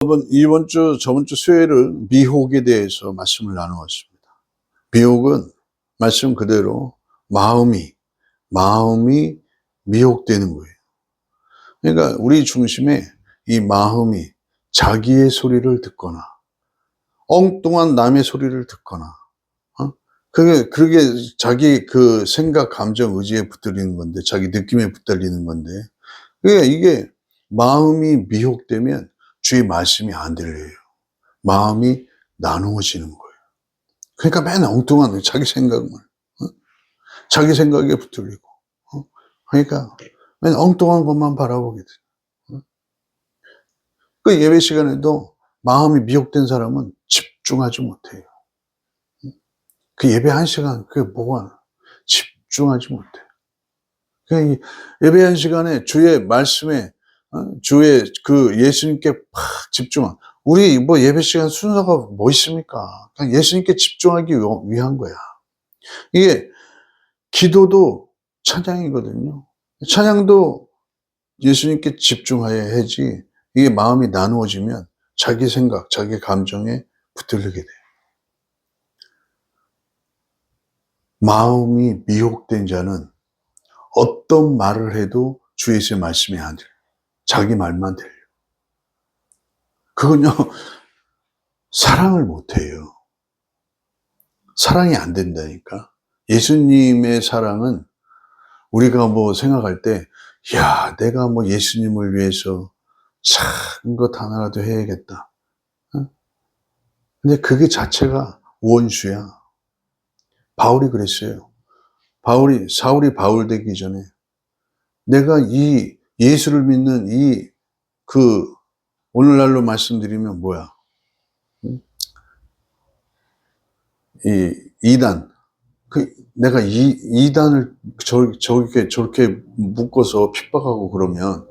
여러분, 저번 주 수요일은 미혹에 대해서 말씀을 나누었습니다. 미혹은 말씀 그대로 마음이 미혹되는 거예요. 그러니까 우리 중심에 이 마음이 자기의 소리를 듣거나, 엉뚱한 남의 소리를 듣거나, 그게 자기 그 생각, 감정, 의지에 붙들리는 건데, 자기 느낌에 붙들리는 건데, 그러니까 이게 마음이 미혹되면 주의 말씀이 안 들려요. 마음이 나누어지는 거예요. 그러니까 맨 엉뚱한 자기 생각만, 자기 생각에 붙들리고, 그러니까 맨 엉뚱한 것만 바라보게 돼요. 그 예배 시간에도 마음이 미혹된 사람은 집중하지 못해요. 그 예배 1시간, 그게 뭐가 집중하지 못해요. 그냥 예배 1시간에 주의 말씀에, 주의 그 예수님께 팍 집중한, 우리 뭐 예배 시간 순서가 뭐 있습니까? 그냥 예수님께 집중하기 위한 거야. 이게 기도도 찬양이거든요. 찬양도 예수님께 집중하여야 하지, 이게 마음이 나누어지면 자기 생각, 자기 감정에 붙들리게 돼요. 마음이 미혹된 자는 어떤 말을 해도 주 예수의 말씀이 안 들려요. 자기 말만 들려요. 그건요, 사랑을 못 해요. 사랑이 안 된다니까. 예수님의 사랑은 우리가 뭐 생각할 때, 야, 내가 뭐 예수님을 위해서 작은 것 하나라도 해야겠다. 근데 그게 자체가 원수야. 바울이 그랬어요. 사울이 바울 되기 전에 내가 이 예수를 믿는 오늘날로 말씀드리면 뭐야? 이 이단. 내가 이단을 저렇게 묶어서 핍박하고 그러면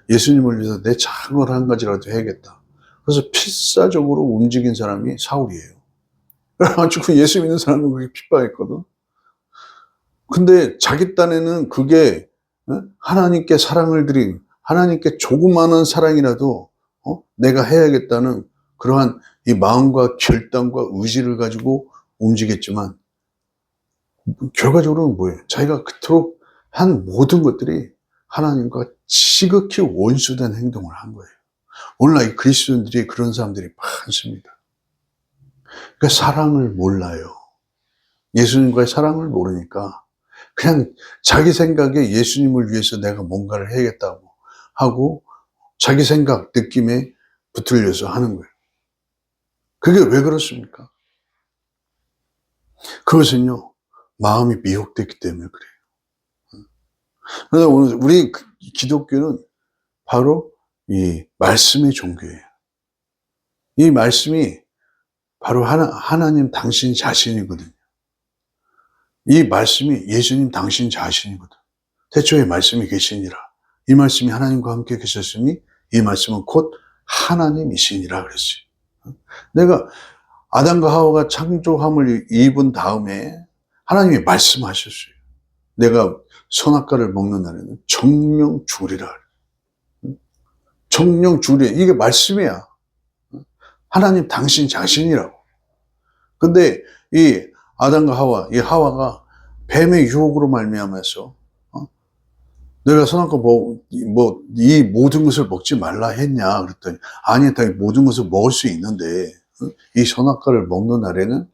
예수님을 위해서 내 작은 걸 한 가지라도 해야겠다. 그래서 필사적으로 움직인 사람이 사울이에요. 그래가지고 예수 믿는 사람은 그게 핍박했거든. 근데 자기 딴에는 그게 하나님께 사랑을 드린, 하나님께 조그마한 사랑이라도 내가 해야겠다는 그러한 이 마음과 결단과 의지를 가지고 움직였지만, 결과적으로는 뭐예요? 자기가 그토록 한 모든 것들이 하나님과 지극히 원수된 행동을 한 거예요. 오늘날 이 그리스도인들이 그런 사람들이 많습니다. 그러니까 사랑을 몰라요. 예수님과의 사랑을 모르니까 그냥 자기 생각에 예수님을 위해서 내가 뭔가를 해야겠다고 하고 자기 생각, 느낌에 붙들려서 하는 거예요. 그게 왜 그렇습니까? 그것은요, 마음이 미혹됐기 때문에 그래요. 그래서 오늘 우리 기독교는 바로 이 말씀의 종교예요. 이 말씀이 바로 하나님 당신 자신이거든요. 이 말씀이 예수님 당신 자신이거든. 태초에 말씀이 계시니라. 이 말씀이 하나님과 함께 계셨으니 이 말씀은 곧 하나님이시니라 그랬어요. 내가 아담과 하와가 창조함을 입은 다음에 하나님이 말씀하셨어요. 내가 선악과를 먹는 날에는 정령 죽으리라. 정령 죽으리라. 이게 말씀이야. 하나님 당신 자신이라고. 근데 이 아담과 하와, 이 하와가 뱀의 유혹으로 말미암아서 내가 선악과 이 모든 것을 먹지 말라 했냐 그랬더니, 아니, 다 모든 것을 먹을 수 있는데 이 선악과를 먹는 날에는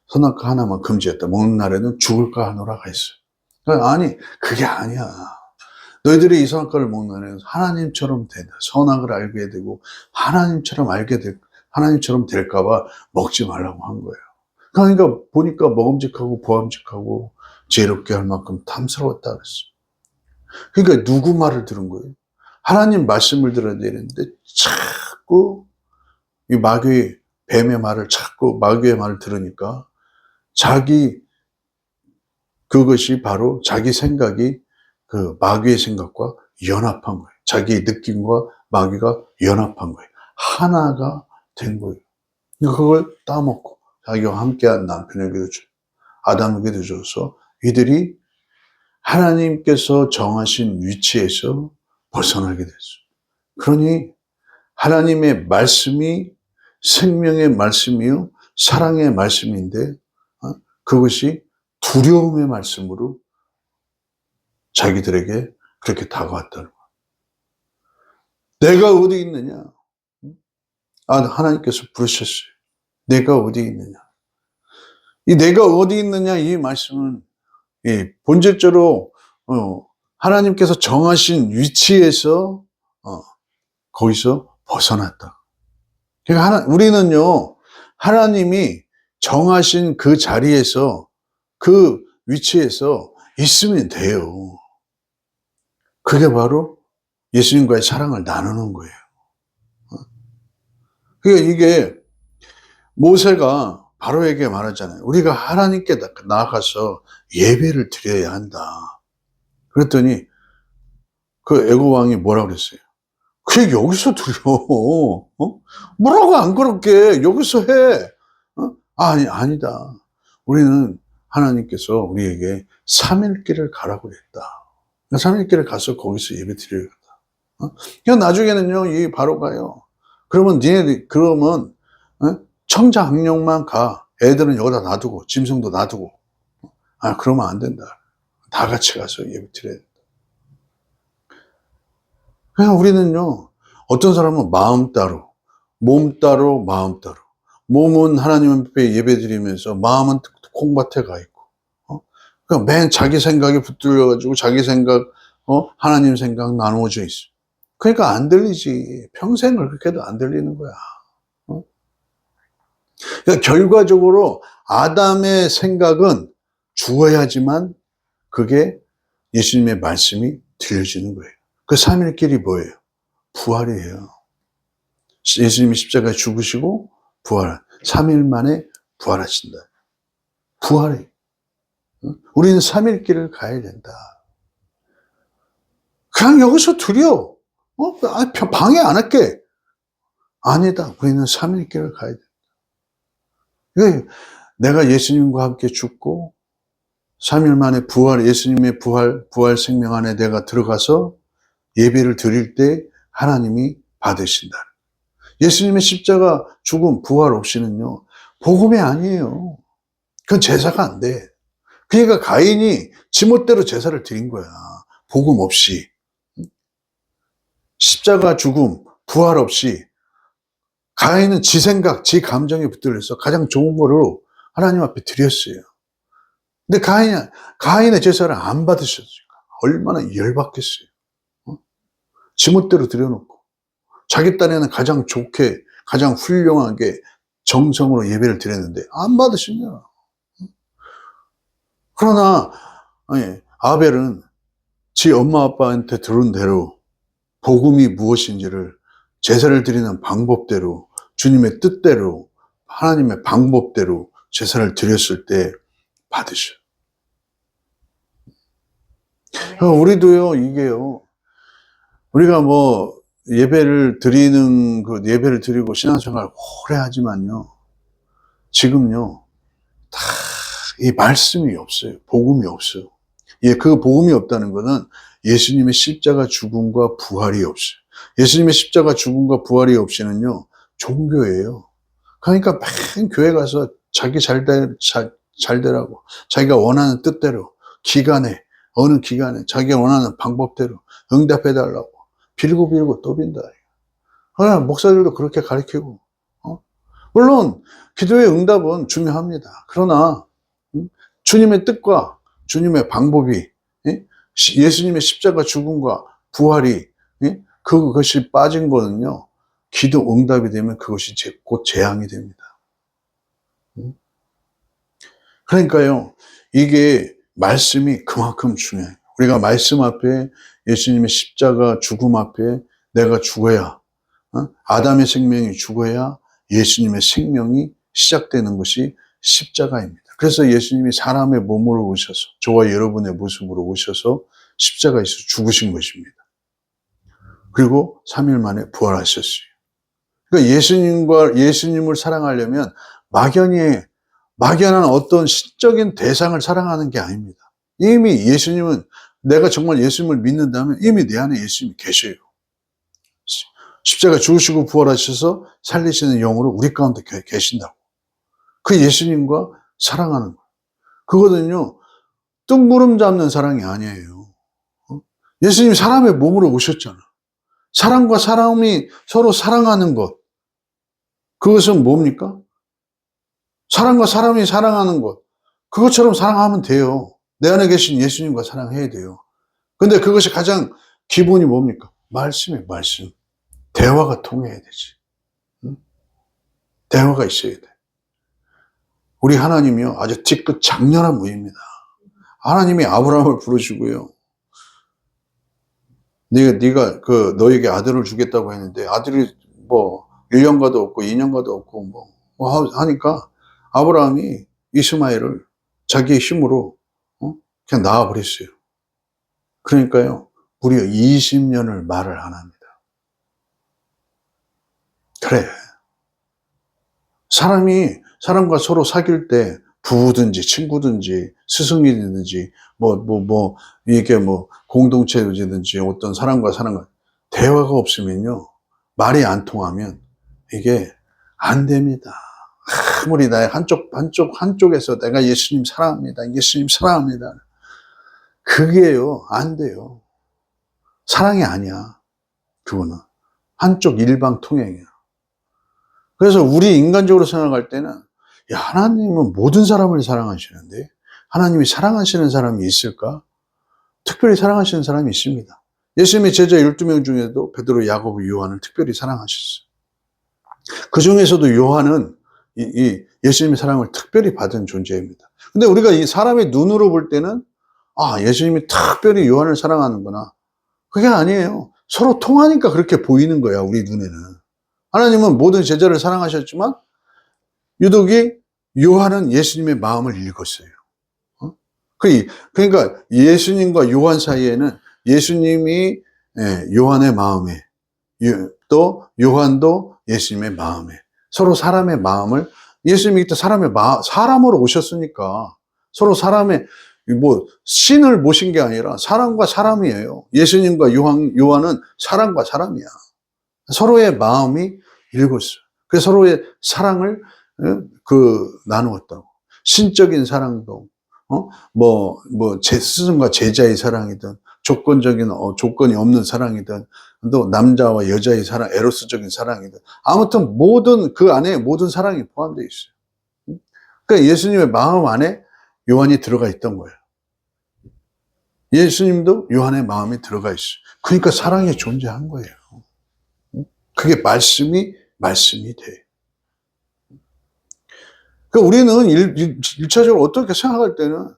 선악과 하나만 금지했다. 먹는 날에는 죽을까 하노라가 했어요. 그러니까 아니, 그게 아니야. 너희들이 이 선악과를 먹는 날에는 하나님처럼 된다. 선악을 알게 되고 하나님처럼 될까봐 먹지 말라고 한 거예요. 그러니까 보니까 먹음직하고 보암직하고 지혜롭게 할 만큼 탐스러웠다 그랬어요. 그러니까 누구 말을 들은 거예요? 하나님 말씀을 들어야 되는데 자꾸 이 뱀의 말을 자꾸 마귀의 말을 들으니까 그것이 바로 자기 생각이 그 마귀의 생각과 연합한 거예요. 자기 느낌과 마귀가 연합한 거예요. 하나가 된 거예요. 그걸 따먹고 자기와 함께한 남편에게도 아담에게도 줘서 이들이 하나님께서 정하신 위치에서 벗어나게 됐어요. 그러니 하나님의 말씀이 생명의 말씀이요 사랑의 말씀인데 그것이 두려움의 말씀으로 자기들에게 그렇게 다가왔다는 거예요. 내가 어디 있느냐? 하나님께서 부르셨어요. 내가 어디 있느냐? 이 내가 어디 있느냐 이 말씀은 본질적으로 하나님께서 정하신 위치에서 거기서 벗어났다. 그러니까 우리는요 하나님이 정하신 그 자리에서 그 위치에서 있으면 돼요. 그게 바로 예수님과의 사랑을 나누는 거예요. 그러니까 이게 모세가 바로에게 말하잖아요. 우리가 하나님께 나아가서 예배를 드려야 한다. 그랬더니 그 애굽 왕이 뭐라고 그랬어요? 그게 여기서 드려. 뭐라고 안 그렇게 여기서 해. 아니다. 우리는 하나님께서 우리에게 3일길을 가라고 그랬다. 3일길을 가서 거기서 예배 드려야겠다. 그러니까 나중에는요, 이 바로가요. 그러면 청자학령만 가. 애들은 여기다 놔두고, 짐승도 놔두고. 그러면 안 된다. 다 같이 가서 예배 드려야 된다. 그냥 우리는요, 어떤 사람은 마음 따로, 몸 따로, 마음 따로. 몸은 하나님 앞에 예배 드리면서 마음은 콩밭에 가 있고. 그러니까 맨 자기 생각에 붙들려가지고 자기 생각, 하나님 생각 나누어져 있어. 그러니까 안 들리지. 평생을 그렇게 해도 안 들리는 거야. 그러니까 결과적으로 아담의 생각은 죽어야지만 그게 예수님의 말씀이 들려지는 거예요. 그 3일길이 뭐예요? 부활이에요. 예수님이 십자가에 죽으시고 부활. 3일 만에 부활하신다. 부활이. 우리는 3일길을 가야 된다. 그냥 여기서 드려. 방해 안 할게. 아니다. 우리는 3일길을 가야 된다. 내가 예수님과 함께 죽고 3일 만에 예수님의 부활 생명 안에 내가 들어가서 예배를 드릴 때 하나님이 받으신다. 예수님의 십자가 죽음 부활 없이는요 복음이 아니에요. 그건 제사가 안 돼. 그러니까 가인이 지멋대로 제사를 드린 거야. 복음 없이. 십자가 죽음 부활 없이 가인은 지 생각, 지 감정에 붙들려서 가장 좋은 거로 하나님 앞에 드렸어요. 근데 가인의 제사를 안 받으셨어요. 얼마나 열받겠어요. 지멋대로 드려놓고 자기 딴에는 가장 좋게 가장 훌륭하게 정성으로 예배를 드렸는데 안 받으시냐. 그러나 아벨은 지 엄마 아빠한테 들은 대로 복음이 무엇인지를 제사를 드리는 방법대로 주님의 뜻대로 하나님의 방법대로 제사를 드렸을 때 받으셔. 우리도요 이게요 우리가 예배를 드리고 신앙생활 오래 하지만요 지금요 다 이 말씀이 없어요. 복음이 없어요. 그 복음이 없다는 것은 예수님의 십자가 죽음과 부활이 없어요. 예수님의 십자가 죽음과 부활이 없이는요 종교예요. 그러니까 맨 교회 가서 자기 잘 되라고 자기가 원하는 뜻대로 어느 기간에 자기가 원하는 방법대로 응답해달라고 빌고 또 빈다. 목사들도 그렇게 가르치고 물론 기도의 응답은 중요합니다. 그러나 주님의 뜻과 주님의 방법이 예수님의 십자가 죽음과 부활이 그것이 빠진 거는요 기도 응답이 되면 그것이 곧 재앙이 됩니다. 그러니까요 이게 말씀이 그만큼 중요해요. 우리가 말씀 앞에 예수님의 십자가 죽음 앞에 내가 죽어야 아담의 생명이 죽어야 예수님의 생명이 시작되는 것이 십자가입니다. 그래서 예수님이 사람의 몸으로 오셔서 저와 여러분의 모습으로 오셔서 십자가에서 죽으신 것입니다. 그리고 3일 만에 부활하셨어요. 그러니까 예수님을 사랑하려면 막연한 어떤 시적인 대상을 사랑하는 게 아닙니다. 이미 내가 정말 예수님을 믿는다면 이미 내 안에 예수님이 계셔요. 십자가 죽으시고 부활하셔서 살리시는 영으로 우리 가운데 계신다고. 그 예수님과 사랑하는 거예요. 그거는요, 뜬구름 잡는 사랑이 아니에요. 예수님이 사람의 몸으로 오셨잖아. 사람과 사람이 서로 사랑하는 것. 그것은 뭡니까? 사람과 사람이 사랑하는 것. 그것처럼 사랑하면 돼요. 내 안에 계신 예수님과 사랑해야 돼요. 근데 그것이 가장 기본이 뭡니까? 말씀이에요, 말씀. 대화가 통해야 되지. 응? 대화가 있어야 돼. 우리 하나님이요, 아주 뒤끝 장렬한 분입니다. 하나님이 아브라함을 부르시고요. 네가 너에게 아들을 주겠다고 했는데 아들이 뭐 1년가도 없고 2년가도 없고 뭐 하니까 아브라함이 이스마엘을 자기의 힘으로 그냥 낳아버렸어요. 그러니까요, 무려 20년을 말을 안 합니다. 그래. 사람과 서로 사귈 때 부부든지 친구든지 스승이든지 이게 공동체든지 어떤 사람과 대화가 없으면요, 말이 안 통하면 이게 안 됩니다. 아무리 나의 한쪽에서 내가 예수님 사랑합니다. 예수님 사랑합니다. 그게요, 안 돼요. 사랑이 아니야. 그거는. 한쪽 일방통행이야. 그래서 우리 인간적으로 생각할 때는, 야, 하나님은 모든 사람을 사랑하시는데 하나님이 사랑하시는 사람이 있을까? 특별히 사랑하시는 사람이 있습니다. 예수님의 제자 12명 중에도 베드로, 야고보, 요한을 특별히 사랑하셨어요. 그 중에서도 요한은 예수님의 사랑을 특별히 받은 존재입니다. 근데 우리가 이 사람의 눈으로 볼 때는, 아, 예수님이 특별히 요한을 사랑하는구나. 그게 아니에요. 서로 통하니까 그렇게 보이는 거야, 우리 눈에는. 하나님은 모든 제자를 사랑하셨지만 유독이 요한은 예수님의 마음을 읽었어요. 그러니까 예수님과 요한 사이에는 예수님이 요한의 마음에, 또 요한도 예수님의 마음에, 서로 사람의 마음을, 예수님이 그때 사람으로 오셨으니까 서로 신을 모신 게 아니라 사람과 사람이에요. 예수님과 요한은 사람과 사람이야. 서로의 마음이 읽었어요. 그래서 서로의 사랑을 나누었다고. 신적인 사랑도, 스승과 제자의 사랑이든, 조건이 없는 사랑이든, 또 남자와 여자의 사랑, 에로스적인 사랑이든, 아무튼 그 안에 모든 사랑이 포함되어 있어요. 그러니까 예수님의 마음 안에 요한이 들어가 있던 거예요. 예수님도 요한의 마음에 들어가 있어요. 그러니까 사랑이 존재한 거예요. 그게 말씀이 돼. 그러니까 우리는 일차적으로 어떻게 생각할 때는,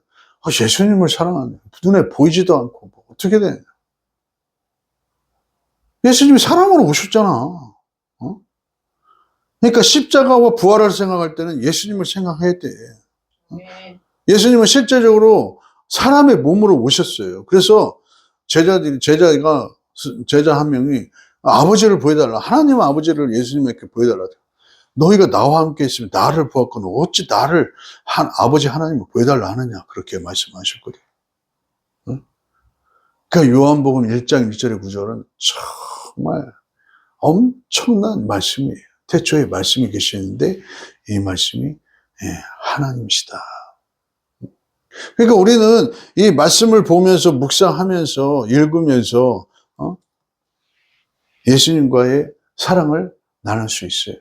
예수님을 사랑하네. 눈에 보이지도 않고, 어떻게 되냐. 예수님이 사람으로 오셨잖아. 그러니까 십자가와 부활을 생각할 때는 예수님을 생각해야 돼. 예수님은 실제적으로 사람의 몸으로 오셨어요. 그래서 제자 한 명이 아버지를 보여달라. 하나님 아버지를 예수님에게 보여달라. 너희가 나와 함께 있으면 나를 보았거늘 어찌 나를 아버지 하나님을 보여달라 하느냐. 그렇게 말씀하셨거든요. 그러니까 요한복음 1장 1절의 구절은 정말 엄청난 말씀이에요. 태초에 말씀이 계시는데 이 말씀이 하나님이시다. 그러니까 우리는 이 말씀을 보면서 묵상하면서 읽으면서 예수님과의 사랑을 나눌 수 있어요.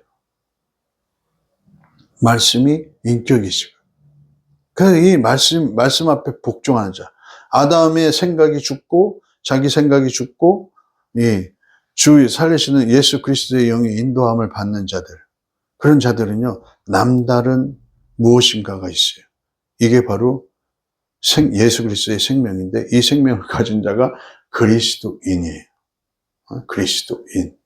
말씀이 인격이시고. 그래서 이 말씀 앞에 복종하는 자. 아담의 생각이 죽고 자기 생각이 죽고 주 살리시는 예수 그리스도의 영의 인도함을 받는 자들. 그런 자들은요, 남다른 무엇인가가 있어요. 이게 바로 예수 그리스도의 생명인데 이 생명을 가진 자가 그리스도인이에요. 그리스도인.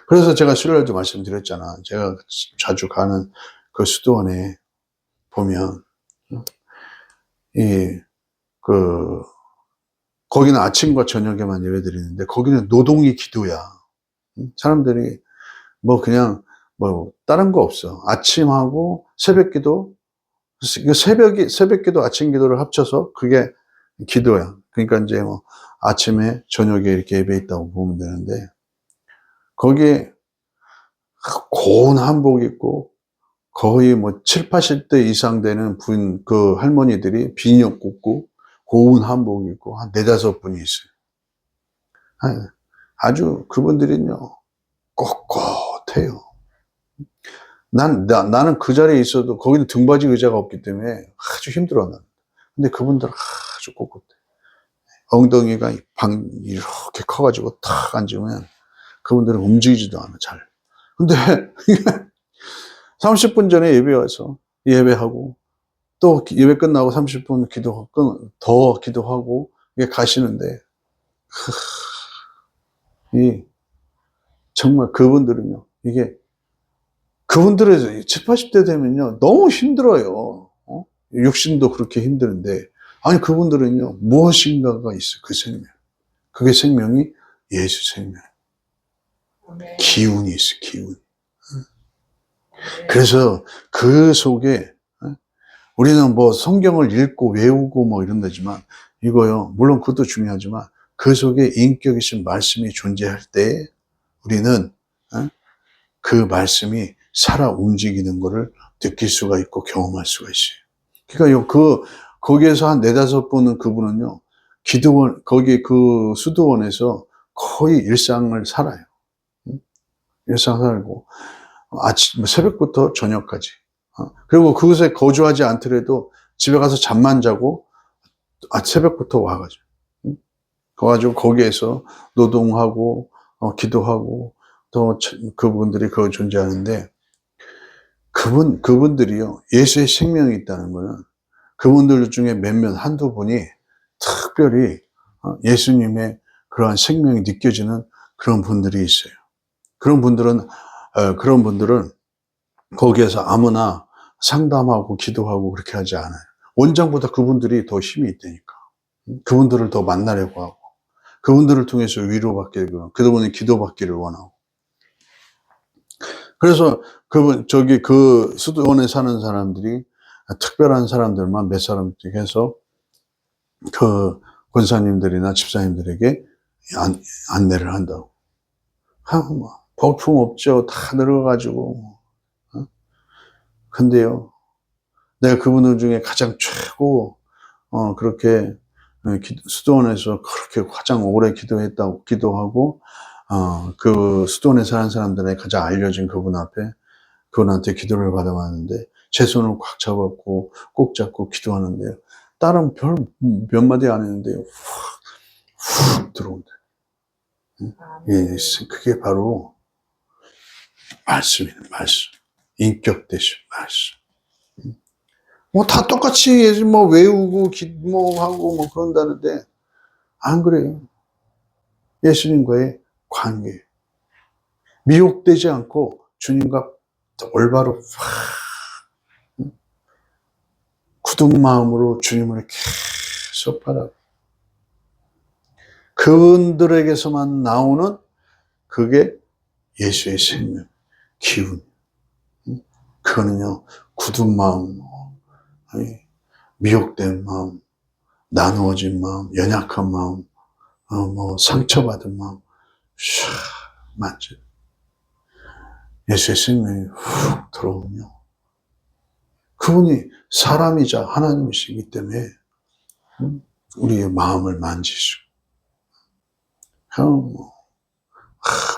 그래서 제가 수요일에도 말씀드렸잖아. 제가 자주 가는 그 수도원에 보면 거기는 아침과 저녁에만 예배드리는데 거기는 노동이 기도야. 사람들이 그냥 다른 거 없어. 아침하고 새벽기도, 새벽기도 아침기도를 합쳐서 그게 기도야. 그러니까 이제 아침에 저녁에 이렇게 예배 있다고 보면 되는데, 거기에 고운 한복 입고 거의 뭐 7, 80대 이상 되는 그 할머니들이 비녀 꽂고 고운 한복 입고 한 4-5분이 있어요. 아주 그분들은요, 꼿꼿해요. 나는 그 자리에 있어도 거기는 등받이 의자가 없기 때문에 아주 힘들어, 나는. 근데 그분들은 아주 꼿꼿해. 엉덩이가 이렇게 커가지고 탁 앉으면 그분들은 움직이지도 않아, 잘. 근데 30분 전에 예배 와서 예배하고 또 예배 끝나고 30분 더 기도하고 가시는데, 정말 그분들은요, 그분들의 7, 80대 되면요, 너무 힘들어요. 육신도 그렇게 힘드는데, 아니, 그분들은요, 무엇인가가 있어요, 그 생명. 그게 생명이 예수 생명. 기운이 있어요, 기운. 그래서 그 속에, 우리는 뭐 성경을 읽고 외우고 뭐 이런다지만, 이거요, 물론 그것도 중요하지만, 그 속에 인격이신 말씀이 존재할 때, 우리는 그 말씀이 살아 움직이는 것을 느낄 수가 있고 경험할 수가 있어요. 그러니까 거기에서 한 4-5분은 그분은요, 거기 그 수도원에서 거의 일상을 살아요. 일상 살고, 새벽부터 저녁까지. 그리고 그곳에 거주하지 않더라도 집에 가서 잠만 자고, 새벽부터 와가지고. 가가지고 거기에서 노동하고, 기도하고, 또 그분들이 거기 존재하는데, 그분들이요, 예수의 생명이 있다는 거는 그분들 중에 한두 분이 특별히 예수님의 그러한 생명이 느껴지는 그런 분들이 있어요. 그런 분들은 거기에서 아무나 상담하고 기도하고 그렇게 하지 않아요. 원장보다 그분들이 더 힘이 있다니까. 그분들을 더 만나려고 하고, 그분들을 통해서 위로받기를, 그분이 기도받기를 원하고. 그래서 그 수도원에 사는 사람들이 특별한 사람들만 몇 사람씩 해서 그 권사님들이나 집사님들에게 안내를 한다고. 볼품 없죠. 다 늙어가지고. 근데요, 내가 그분들 중에 가장 최고, 그렇게 수도원에서 그렇게 가장 오래 기도하고, 그 수도원에 사는 사람들에게 가장 알려진 그분 앞에 그분한테 기도를 받아봤는데, 제 손을 꽉 잡았고 꼭 잡고 기도하는데요, 다른 별 몇 마디 안 했는데요, 훅 들어온다. 예, 그게 바로 말씀이에요. 말씀. 인격 되신 말씀. 뭐 다 똑같이 뭐 외우고 뭐 하고 뭐 그런다는데 안 그래요. 예수님과의 관계, 미혹되지 않고 주님과 올바로 굳은 마음으로 주님을 계속 바라보고, 그분들에게서만 나오는 그게 예수의 생명, 기운. 그거는요, 굳은 마음, 미혹된 마음, 나누어진 마음, 연약한 마음, 뭐 상처받은 마음, 만져. 예수의 생명이 훅 들어오면 그분이 사람이자 하나님이시기 때문에 우리의 마음을 만지시고,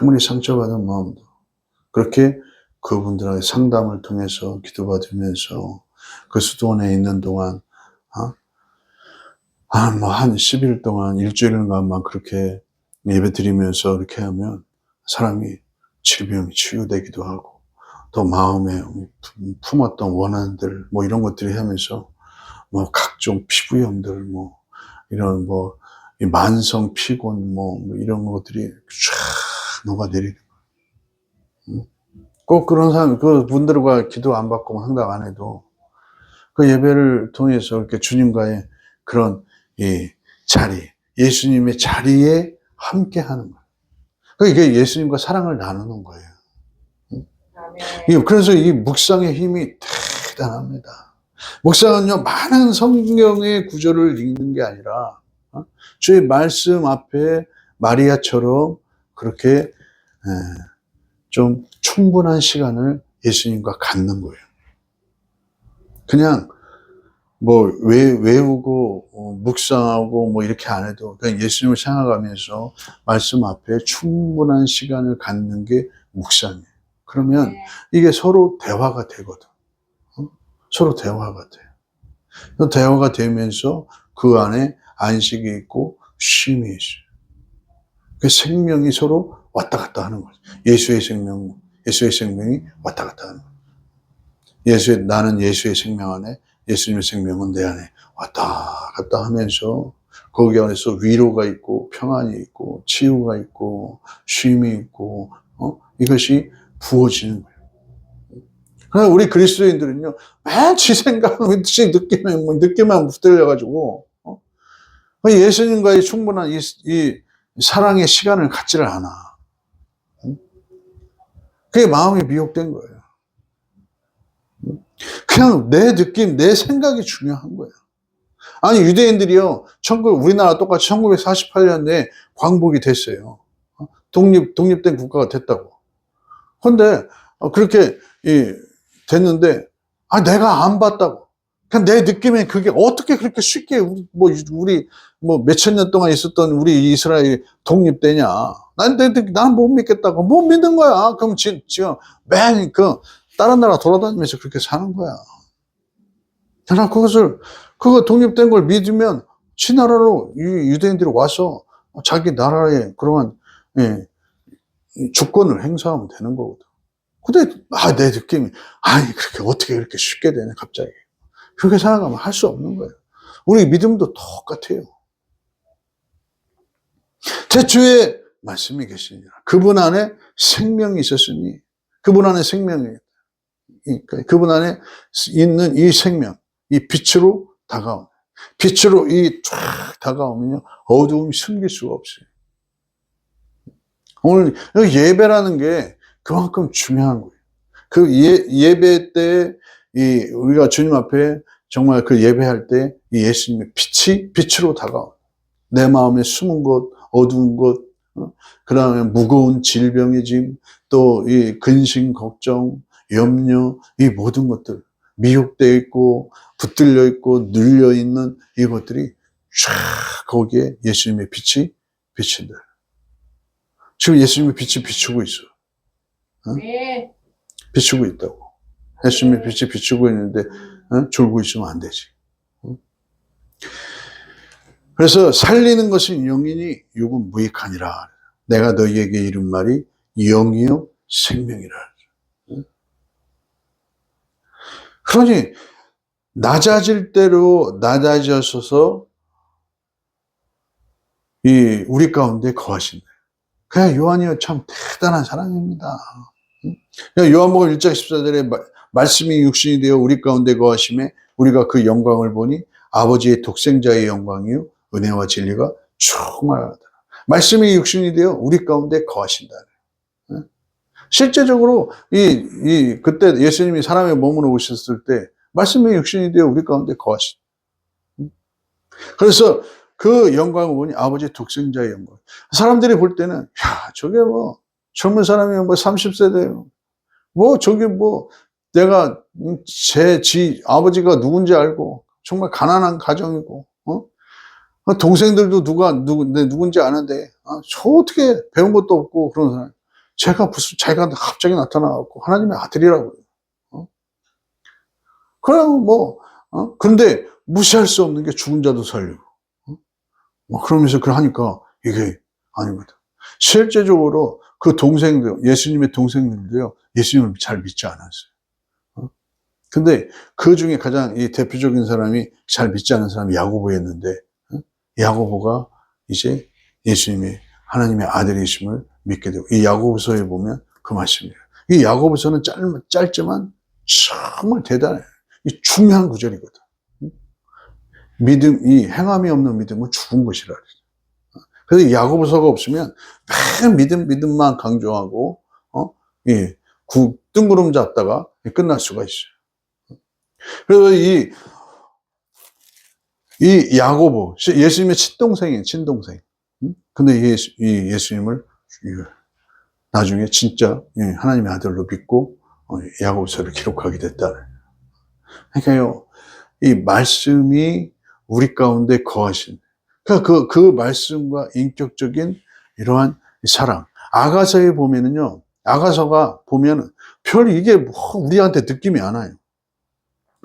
아무리 상처받은 마음도 그렇게 그분들의 상담을 통해서 기도받으면서 그 수도원에 있는 동안 뭐 한 10일 동안, 일주일간만 그렇게 예배 드리면서 이렇게 하면 사람이 질병이 치유되기도 하고, 또 마음에 품었던 원한들 뭐 이런 것들이 하면서 뭐 각종 피부염들 뭐 이런 뭐 만성 피곤 뭐 이런 것들이 쫙 녹아내리는 거예요. 꼭 그런 사람, 그 분들과 기도 안 받고 상담 안 해도 그 예배를 통해서 이렇게 주님과의 그런 자리, 예수님의 자리에 함께 하는 거예요. 이게 예수님과 사랑을 나누는 거예요. 그래서 이 묵상의 힘이 대단합니다. 묵상은요, 많은 성경의 구절을 읽는 게 아니라 주의 말씀 앞에 마리아처럼 그렇게 좀 충분한 시간을 예수님과 갖는 거예요. 그냥 뭐 외우고 묵상하고 뭐 이렇게 안 해도 그냥 예수님을 생각하면서 말씀 앞에 충분한 시간을 갖는 게 묵상이에요. 그러면 이게 서로 대화가 되거든. 서로 대화가 돼요. 대화가 되면서 그 안에 안식이 있고 쉼이 있어요. 그 생명이 서로 왔다 갔다 하는 거죠. 예수의 생명이 왔다 갔다 하는 거죠. 나는 예수의 생명 안에, 예수님의 생명은 내 안에 왔다 갔다 하면서 거기 안에서 위로가 있고 평안이 있고 치유가 있고 쉼이 있고 이것이 부어지는 거예요. 그러나 우리 그리스도인들은요, 매일 지 생각은 느낌만 붙들려가지고 예수님과의 충분한 이 사랑의 시간을 갖지를 않아. 그게 마음이 미혹된 거예요. 그냥 내 느낌, 내 생각이 중요한 거예요. 아니, 유대인들이요, 우리나라 똑같이 1948년에 광복이 됐어요. 독립된 국가가 됐다고. 근데, 그렇게, 됐는데, 내가 안 봤다고. 그냥 내 느낌에 그게 어떻게 그렇게 쉽게, 우리 몇천 년 동안 있었던 우리 이스라엘 독립되냐. 난 못 믿겠다고. 못 믿는 거야. 그럼 지금 맨 다른 나라 돌아다니면서 그렇게 사는 거야. 그러나 그거 독립된 걸 믿으면 지나라로 유대인들이 와서 자기 나라의 그러한 주권을 행사하면 되는 거거든. 근데 내 느낌이 그렇게 어떻게 그렇게 쉽게 되냐 갑자기. 그렇게 생각하면 할 수 없는 거예요. 우리 믿음도 똑같아요. 태초에 말씀이 계시니라. 그분 안에 생명이 있었으니 그분 안에 그분 안에 있는 이 생명, 이 빛으로 다가오는. 빛으로 쫙 다가오면요, 어두움이 숨길 수가 없어요. 오늘 예배라는 게 그만큼 중요한 거예요. 그 예배 때, 우리가 주님 앞에 정말 그 예배할 때, 이 예수님의 빛으로 다가오는. 내 마음에 숨은 것, 어두운 것, 그 다음에 무거운 질병의 짐, 또 이 근심, 걱정, 염려, 이 모든 것들, 미혹되어 있고, 붙들려 있고, 눌려 있는 이것들이 쫙 거기에 예수님의 빛이 비친다. 지금 예수님의 빛이 비추고 있어. 네. 비추고 있다고. 예수님의 빛이 비추고 있는데, 졸고 있으면 안 되지. 그래서 살리는 것은 영이니 육은 무익하니라. 내가 너희에게 이른 말이 영이요 생명이라. 그러니 낮아질 대로 낮아져서 우리 가운데 거하신다. 그냥 요한이요 참 대단한 사랑입니다. 요한복음 1장 14절에 말씀이 육신이 되어 우리 가운데 거하심에 우리가 그 영광을 보니 아버지의 독생자의 영광이요 은혜와 진리가 충만하다. 말씀이 육신이 되어 우리 가운데 거하신다. 실제적으로 그때 예수님이 사람의 몸으로 오셨을 때 말씀이 육신이 되어 우리 가운데 거하신다. 그래서 그 영광을 보니 아버지의 독생자의 영광. 사람들이 볼 때는 저게 젊은 사람이 30세대예요. 저게 내가 아버지가 누군지 알고 정말 가난한 가정이고 동생들도 누군지 아는데 저 어떻게 배운 것도 없고 그런 사람. 자기가 갑자기 나타나갖고 하나님의 아들이라고 그래요. 그런데 무시할 수 없는 게 죽은 자도 살리고. 그러면서 하니까 이게 아니거든. 실제적으로 그 예수님의 동생들도요, 예수님을 잘 믿지 않았어요. 근데 그 중에 가장 대표적인 사람이 잘 믿지 않은 사람이 야고보였는데, 야고보가 이제 예수님이 하나님의 아들이심을 믿게 되고, 이 야고보서에 보면 그 말씀이에요. 이 야고보서는 짧지만 정말 대단해요. 이 중요한 구절이거든. 행함이 없는 믿음은 죽은 것이라. 그래서 야고보서가 없으면 맨 믿음만 강조하고, 뜬구름 잡다가 끝날 수가 있어요. 그래서 이 야고보, 예수님의 친동생. 근데 이 예수님을 나중에 진짜 하나님의 아들로 믿고 야고보서를 기록하게 됐다. 그러니까요, 이 말씀이 우리 가운데 거하신, 그러니까 그 말씀과 인격적인 이러한 사랑. 아가서에 보면은요, 아가서가 보면은 별 이게 뭐 우리한테 느낌이 안 와요.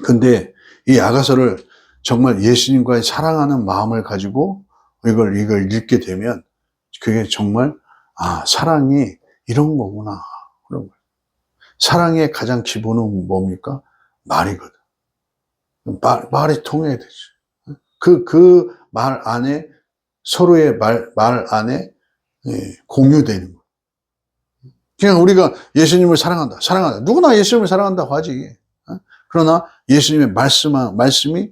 근데 이 아가서를 정말 예수님과의 사랑하는 마음을 가지고 이걸 읽게 되면 그게 정말, 사랑이 이런 거구나. 그런 거예요. 사랑의 가장 기본은 뭡니까? 말이거든. 말이 통해야 되지. 그 말 안에, 서로의 말 안에 공유되는 거. 그냥 우리가 예수님을 사랑한다. 누구나 예수님을 사랑한다고 하지. 그러나 예수님의 말씀이,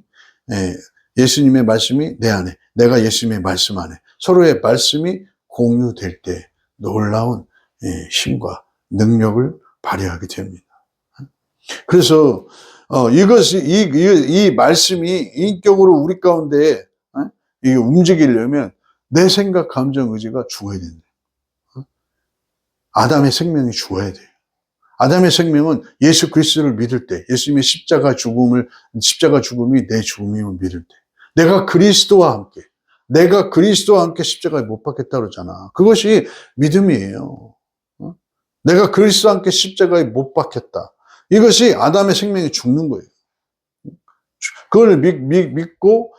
예수님의 말씀이 내 안에, 내가 예수님의 말씀 안에, 서로의 말씀이 공유될 때 놀라운 힘과 능력을 발휘하게 됩니다. 그래서 이 말씀이 인격으로 우리 가운데 이게 움직이려면 내 생각, 감정, 의지가 죽어야 된다. 아담의 생명이 죽어야 돼요. 아담의 생명은 예수 그리스도를 믿을 때, 예수님의 십자가 죽음이 내 죽음임을 믿을 때, 내가 그리스도와 함께 십자가에 못 박혔다고 그러잖아. 그것이 믿음이에요. 내가 그리스도와 함께 십자가에 못 박혔다. 이것이 아담의 생명이 죽는 거예요. 그걸 믿고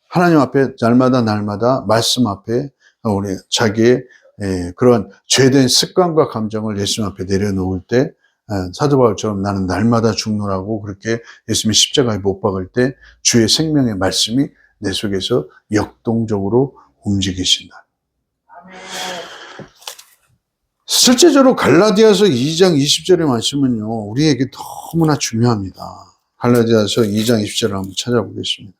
하나님 앞에 날마다 말씀 앞에 우리 자기의 그런 죄된 습관과 감정을 예수님 앞에 내려놓을 때, 사도 바울처럼 나는 날마다 죽노라고 그렇게 예수님의 십자가에 못 박을 때 주의 생명의 말씀이 내 속에서 역동적으로 움직이신다. 실제적으로 갈라디아서 2장 20절의 말씀은요, 우리에게 너무나 중요합니다. 갈라디아서 2장 20절을 한번 찾아보겠습니다.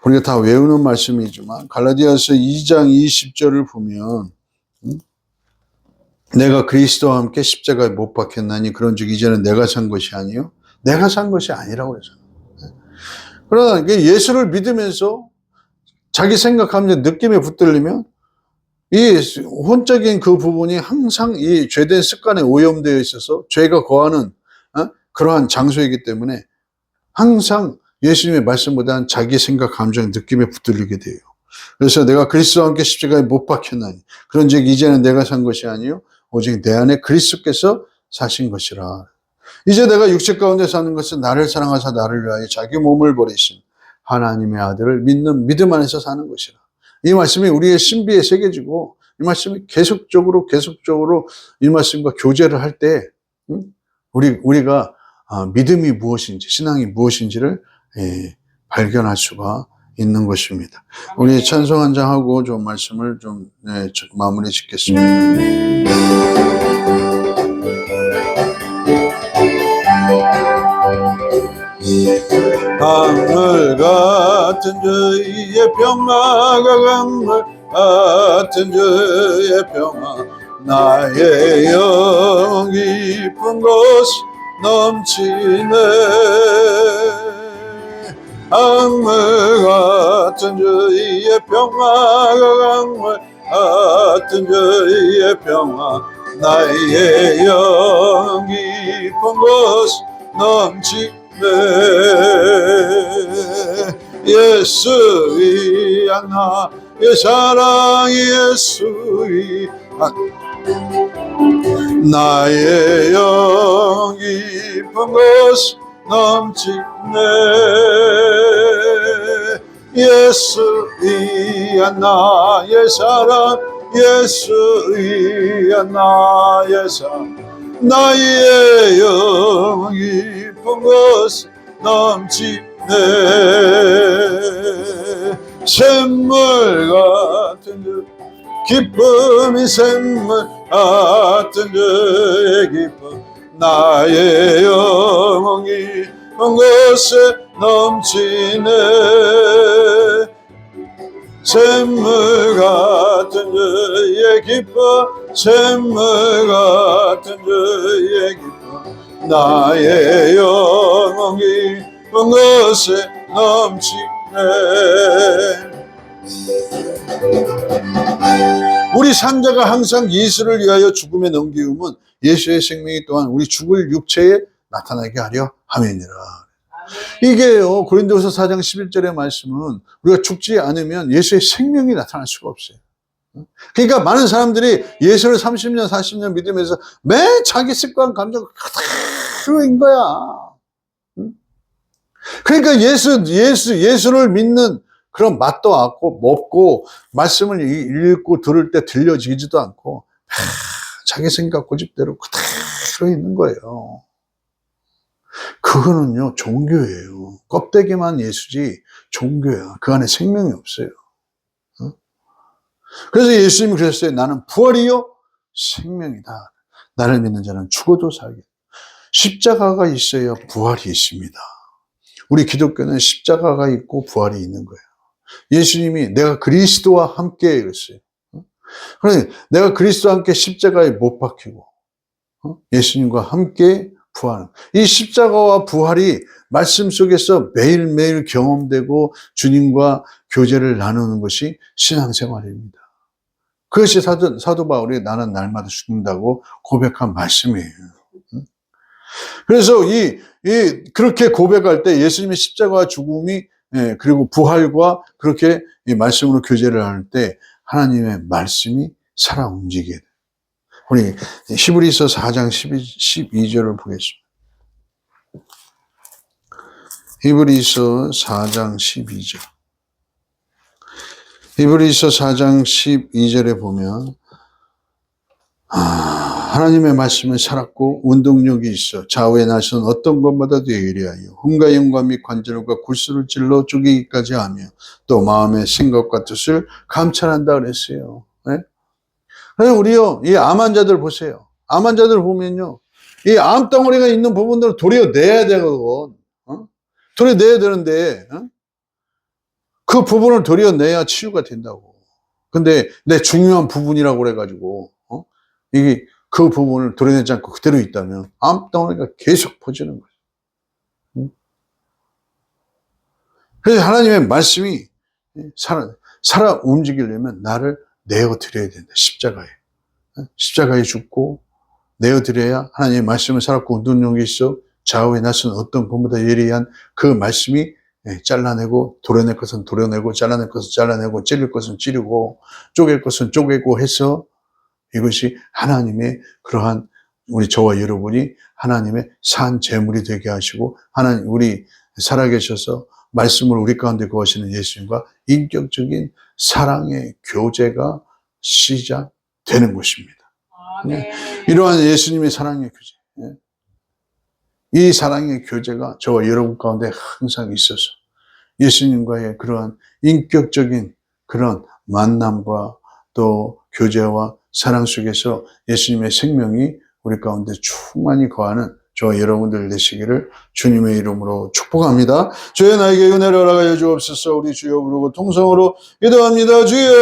우리가 다 외우는 말씀이지만 갈라디아서 2장 20절을 보면, 내가 그리스도와 함께 십자가에 못 박혔나니 그런즉 이제는 내가 산 것이 아니요 내가 산 것이 아니라고 그러잖아요. 그러나 예수를 믿으면서 자기 생각하면서 느낌에 붙들리면 이 혼적인 그 부분이 항상 이 죄된 습관에 오염되어 있어서 죄가 거하는 그러한 장소이기 때문에 항상 예수님의 말씀보다는 자기 생각, 감정, 느낌에 붙들리게 돼요. 그래서 내가 그리스도와 함께 십자가에 못 박혔나니 그런즉 이제는 내가 산 것이 아니요 오직 내 안에 그리스도께서 사신 것이라. 이제 내가 육체 가운데 사는 것은 나를 사랑하사 나를 위하여 자기 몸을 버리신 하나님의 아들을 믿는 믿음 안에서 사는 것이라. 이 말씀이 우리의 신비에 새겨지고 이 말씀이 계속적으로 이 말씀과 교제를 할 때 우리가 믿음이 무엇인지, 신앙이 무엇인지를 발견할 수가 있는 것입니다. 우리 찬송 한 장 하고 좀 말씀을 좀 마무리 짓겠습니다. 강물 같은 주의 평화가 강물 같은 주의 평화 나의 영 깊은 곳 넘치네 강물 같은 주의 평화가 강물 같은 주의 평화 나의 영 깊은 곳 넘치네 예수 위한 나의 사랑 예수 위한 나의 영 깊은 곳 넘치네 예수 위한 나의 사랑 예수 위한 나의 사랑 나의 영 깊은 곳 넘치네 샘물 같은 주 기쁨이 샘물 같은 주의 기쁨 나의 영혼이 온 곳에 넘치네 샘물 같은 주의 기쁨 샘물 같은 주의 기쁨 나의 영혼이 온 곳에 넘치네 우리 산자가 항상 예수를 위하여 죽음에 넘기움은 예수의 생명이 또한 우리 죽을 육체에 나타나게 하려 함이니라. 이게요, 고린도서 4장 11절의 말씀은 우리가 죽지 않으면 예수의 생명이 나타날 수가 없어요. 그러니까 많은 사람들이 예수를 30년, 40년 믿으면서 매일 자기 습관, 감정 그대로인 거야. 그러니까 예수를 믿는 그런 맛도 없고, 말씀을 읽고 들을 때 들려지지도 않고, 자기 생각 고집대로 그대로 있는 거예요. 그거는요, 종교예요. 껍데기만 예수지, 종교야. 그 안에 생명이 없어요. 그래서 예수님이 그랬어요. 나는 부활이요, 생명이다. 나를 믿는 자는 죽어도 살게. 십자가가 있어야 부활이 있습니다. 우리 기독교는 십자가가 있고 부활이 있는 거예요. 예수님이 내가 그리스도와 함께 그랬어요. 그러니 내가 그리스도와 함께 십자가에 못 박히고 예수님과 함께 부활하는, 이 십자가와 부활이 말씀 속에서 매일매일 경험되고 주님과 교제를 나누는 것이 신앙생활입니다. 그것이 사도 바울이 나는 날마다 죽는다고 고백한 말씀이에요. 그래서 그렇게 고백할 때 예수님의 십자가와 죽음이, 그리고 부활과 그렇게 이 말씀으로 교제를 할 때 하나님의 말씀이 살아 움직여야 돼요. 우리 히브리서 4장 12절을 보겠습니다. 히브리서 4장 12절. 히브리서 4장 12절에 보면 하나님의 말씀은 살았고 운동력이 있어 좌우의 날선 어떤 것마다도 예리하여 hum과 영과 및 관절과 골수를 찔러 쪼개기까지 하며 또 마음의 생각과 뜻을 감찰한다 그랬어요. 네? 그래서 우리요, 이 암 환자들 보세요. 암 환자들 보면요, 이 암덩어리가 있는 부분들을 도려내야 되거든. 도려내야 되는데, 그 부분을 도려내야 치유가 된다고. 근데 내 중요한 부분이라고 그래가지고, 이게 그 부분을 도려내지 않고 그대로 있다면 암덩어리가 계속 퍼지는 거예요. 그래서 하나님의 말씀이 살아 움직이려면 나를 내어드려야 된다. 십자가에 죽고 내어드려야 하나님의 말씀을 살았고 운동력이 있어 좌우에 낯선 어떤 것보다 예리한 그 말씀이 잘라내고 도려낼 것은 도려내고 잘라낼 것은 잘라내고 찌를 것은 찌르고 쪼갤 것은 쪼개고 해서 이것이 하나님의 그러한 우리 저와 여러분이 하나님의 산 제물이 되게 하시고 하나님 우리 살아계셔서 말씀을 우리 가운데 거하시는 예수님과 인격적인 사랑의 교제가 시작되는 것입니다. 이러한 예수님의 사랑의 교제, 이 사랑의 교제가 저와 여러분 가운데 항상 있어서 예수님과의 그러한 인격적인 그런 만남과 또 교제와 사랑 속에서 예수님의 생명이 우리 가운데 충만히 거하는 저와 여러분들 되시기를 주님의 이름으로 축복합니다. 주여 나에게 은혜를 허락하여 주옵소서. 우리 주여 부르고 통성으로 기도합니다. 주여.